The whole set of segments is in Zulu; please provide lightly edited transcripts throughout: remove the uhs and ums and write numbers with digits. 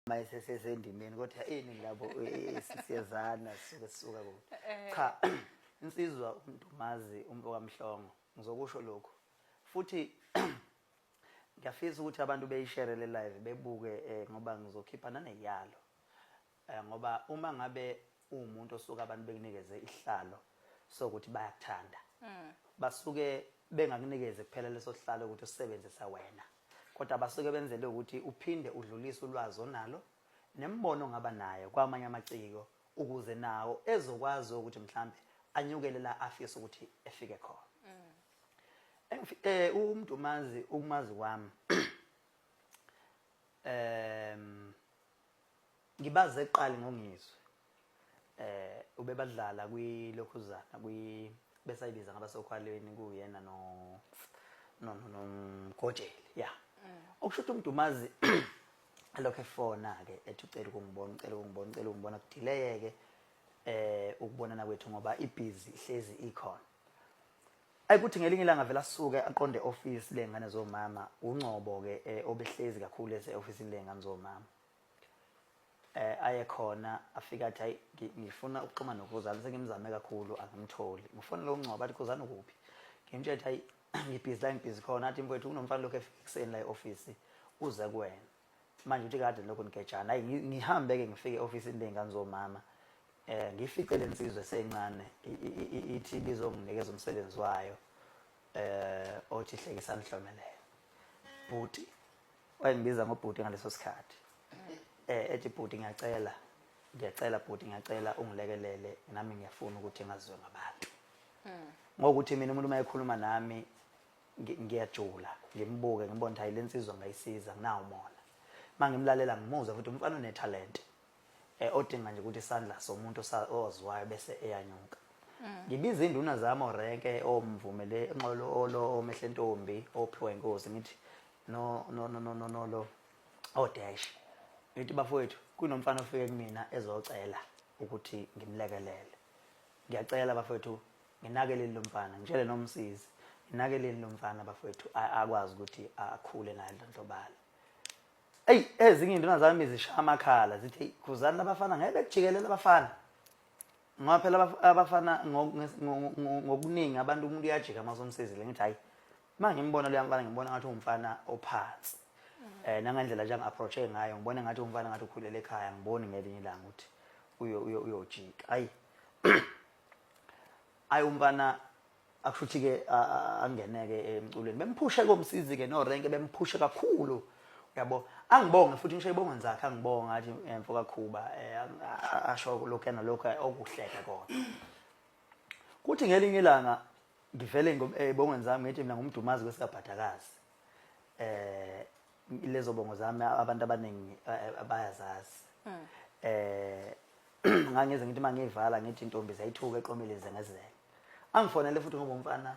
mayesesendimeni kodwa iningi labo siyezana sisuka kude cha insizwa uMntumazi umfokamhlongo ngizokusho lokho futhi ngiyafisa ukuthi abantu beyishare le live bebuke ngoba ngizokhipha naneyalo ngoba uma ngabe umuntu osuka abantu bekunikeze isihlalo sokuthi bayakuthanda basuke bengakunikeze kuphela leso sihlalo ukuthi usebenzisa wena kodwa basuke benzele ukuthi uphinde udlulise ulwazi onalo nembono ngaba nayo kwamanye amaciko ukuze nawo ezokwazi ukuthi mhlambe anyukele la afisa ukuthi efike khona uMntumazi ukumazi kwami ngibaze eqali ngongizwe ubebadlala kwilokhuzana besayibiza ngabasokhwaleni kuyena nomgojeli ya okusho ukuthi uMntumazi lokho efona ke ethi ucela ukungibona kudileyeke ukubonana kwethu ngoba ibhizi ihlezi ikhona ayikuthi ngelinye ilanga vela sisuke aqonde office lengane zomama ungcobo ke obehlezi kakhulu ese office lengane zomama aye khona afika athi hayi ngifuna ukuxhuma noKhuzani sengimzame kakhulu angimtholi ngifuna lo ungcobo athi Khuzani ukuphi ngimtshela hayi ngibhizi khona athi mfowethu kunomfana lokho efika kuseni la e-office uze kuwena manje uthi kade lokho ngigejana hayi ngihambe ke ngifike e-office lengane zomama ngifice lensizwe sencane ithi bizonginikeza umsebenzi wayo othi hlekisani Hlomelele bhuti wayengibiza ngobhuti ngaleso sikhathi ethi bhuti ngiyacela bhuti ngiyacela ungilekelele nami ngiyafuna ukuthi ngazizwe ngabantu ngokuthi mina umuntu mayekhuluma nami ngiyajula ngimbuke ngibona ukuthi hayi lensizwe ngayisiza nginawo mona mangimlalela ngimuzwa futhi umfana unetalent odinga nje ukuthi isandla somuntu oziwayo bese eyanyuka ngibiza induna zami orenke omvumele enqolo omehle ntombi ophiwe inkosi ngithi no lo odash ngithi bafowethu kunomfana ofike kumina ezocela ukuthi ngimlekelele ngiyacela bafowethu nginakelele lo mfana ngitshele nomsizi nginakelele lo mfana bafowethu akwazi ukuthi akhule naye ndlondlobala ezinye induna zami zishaya amakhala zithi Khuzani labafana ngeke bekujikelele abafana ngoba phela abafana ngokuningi abantu umuntu uyajika amasomsizile ngithi hayi mangimbona lo mfana ngibona ngathi umfana ophansi nangendlela nje ngi-approach ngayo ngibona ngathi umfana ngathi ukhulele ekhaya ngiboni ngelinye ilanga ukuthi uyojika hayi umfana akushuthi ke angeneke emculweni bemphushe komsizi ke norenke bemphushe kakhulu yabo angibonge futhi ngisho ibongo nzakhe angibonga athi mfoka Khuba asho lokho yana lokho okuhleka kona kuthi ngelinye ilanga ngivele ebongweni zami ngithi mina ngumdumazi kwesikabhadakazi lezo bongo zami abantu abaningi abayazazi ngangeze ngithi mangiyivala ngithi intombi zayithuka eqomile zengezeke angifonele futhi ngoba umfana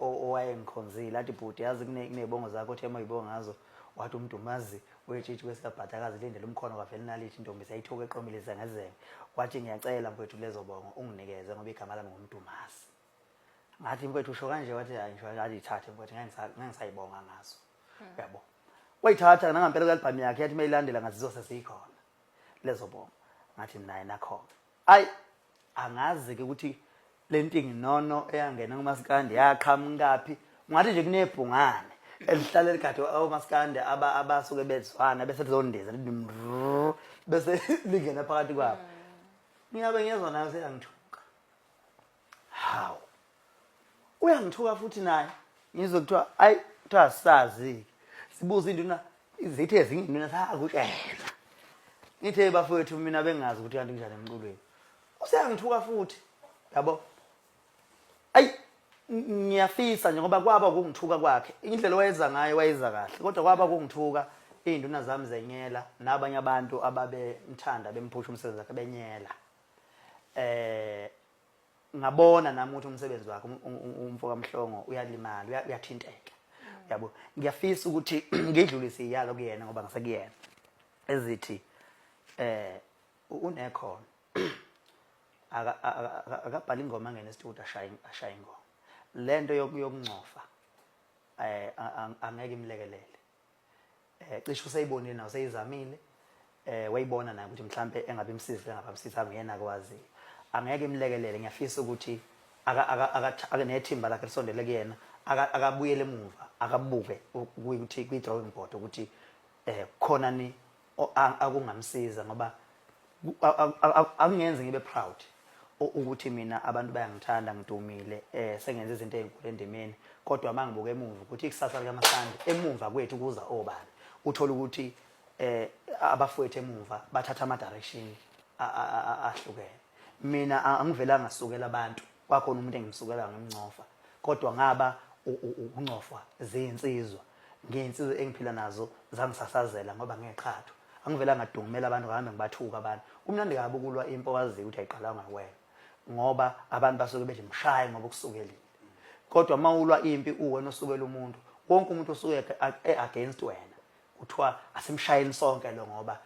owayengikhonzile athi bhuti yazi kunezibongo zakho othi emayibo ngazo wathi uMntumazi wetshitshi kwesikabhadakazi lindele umkhono kwavele nalithi intombi sayithuka eqomile zengezeke wathi ngiyacela mfowethu lezo bongo unginikeze ngoba igama lami ngumntumazi ngathi mfowethu usho kanje wathi hayi ngisho ayithathe mfowethu ngangisayibonga ngazo yabo wayithatha nangampela kalibhami yakhe yathi mayilandela ngazizo sesikhona lezo bongo ngathi naye nakhona ayi angazi ke ukuthi lentingi nono eyangena kumaskandi yaqhamukaphi ngathi nje kunebhungane elihlala elikade omaskandi abasuke bezwana bese lizondiza bese lingena phakathi kwabo ngiyabe ngiyezwa nayo seyangithuka haw uyangithuka futhi naye ngizwe kuthiwa ayi kuthiwa sazi sibuza induna izithi ezinye induna sakutshela ngithe bafowethu mina bengazi ukuthi kanti kunjani emculweni useyangithuka futhi yabo ayi ngiyafisa nje ngoba kwaba ukungithuka kwakhe indlela wayeza ngayo wayeza kahle kodwa kwaba ukungithuka induna zami zenyela nabanye abantu ababemthanda bemphusha umsebenzi wakhe benyela ngabona nami ukuthi umsebenzi wakhe umfokamhlongo uyalimala uyathinteka yabo ngiyafisa ukuthi ngidlulise iyalo kuyena ngoba ngisekuyena ezithi unekhono akabhala ingoma ngenestudio ashaya ingoma lento yokuncofa angeke imlekelele cishe useyibonile nawe seyizamile wayibona naye ukuthi mhlambe engabe imsiza engabamsiza angiyena akwaziyo angeke imlekelele ngiyafisa ukuthi akanethimba lakhe lisondele kuyena akabuyele emuva akabuke ukuthi kwi-drawing board ukuthi khona ni akungamsiza ngoba angenze ngibe proud ukuthi mina abantu bayangithanda ngidumile sengenze izinto ezinkulu endimeni kodwa mangibuke emuva ukuthi ikusasa likaMasandi emuva kwethu kuza obani uthola ukuthi abafowethu emuva bathatha ama direction ahlukene mina angivelanga ngasukela abantu kwakhona umuntu engimsukela ngimncofa kodwa ngaba uncofwa zinsizwa ngeinsizwa engiphila nazo zangisasazela ngoba ngeqhatho angivela ngadumela abantu ngahambe ngibathuka abantu kumnandi kabi ukulwa impo wazi ukuthi ayiqala ngawena ngoba abantu basuke bethi mshaye ngoba ukusukelile kodwa mawulwa impi uwena osukela umuntu wonke umuntu osuke against wena kuthiwa asimshayeni sonke lo ngoba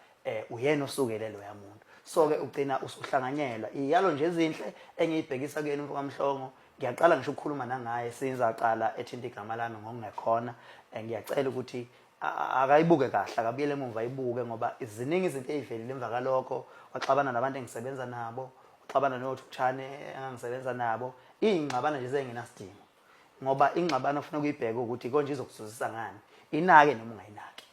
uyena osukele lo yamuntu so ke ugcina usuhlanganyelwa iyalo nje ezinhle engiyibhekisa kuyena umfokamhlongo ngiyaqala ngisho ukukhuluma nangaye sinzaqala ethinta igama lami ngokungekhona ngiyacela ukuthi akayibuke kahle akabuyele emuva ayibuke ngoba iziningi izinto ezivelile emva kalokho waxabana nabantu engisebenza nabo uxabana noThukuthane engisebenza nabo ingxabana nje zengenasidingo ngoba ingxabano ufuna ukuyibheka ukuthi konje izokuzuzisa ngani inake noma ungayinaki